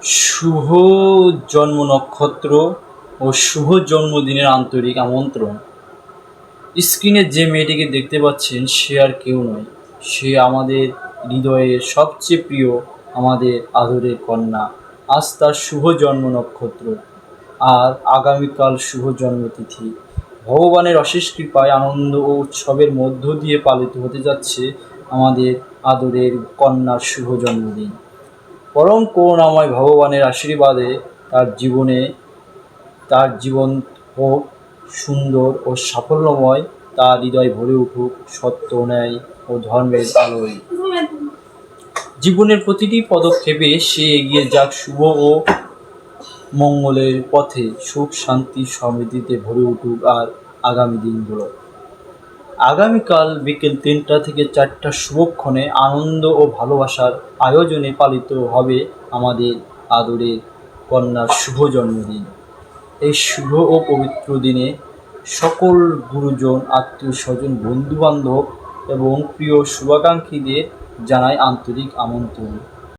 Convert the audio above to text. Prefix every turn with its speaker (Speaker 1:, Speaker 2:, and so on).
Speaker 1: শুভ জন্ম নক্ষত্র ও শুভ জন্মদিনের আন্তরিক আমন্ত্রণ। স্ক্রিনে যে মেয়েটিকে দেখতে পাচ্ছেন সে আর কেউ নয়, সে আমাদের হৃদয়ের সবচেয়ে প্রিয়, আমাদের আদরের কন্যা। আজ তার শুভ জন্ম নক্ষত্র আর আগামীকাল শুভ জন্মতিথি। ভগবানের অশেষ কৃপায় আনন্দ ও উৎসবের মধ্য দিয়ে পালিত হতে যাচ্ছে আমাদের আদরের কন্যার শুভ জন্মদিন। পরম করুণাময় ভগবানের আশীর্বাদে তার জীবন হোক সুন্দর ও সাফল্যময়, তার হৃদয় ভরে উঠুক সত্য, ন্যায় ও ধর্মের আলোয়। জীবনের প্রতিটি পদক্ষেপে সে এগিয়ে যাক শুভ ও মঙ্গলের পথে, সুখ শান্তি সমৃদ্ধিতে ভরে উঠুক আর আগামী দিনগুলো। আগামীকাল বিকেল ৩টা থেকে ৪টা শুভক্ষণে আনন্দ ও ভালোবাসার আয়োজনে পালিত হবে আমাদের আদরের কন্যার শুভ জন্মদিন। এই শুভ ও পবিত্র দিনে সকল গুরুজন, আত্মীয় স্বজন, বন্ধুবান্ধব এবং প্রিয় শুভাকাঙ্ক্ষীদের জানাই আন্তরিক আমন্ত্রণ।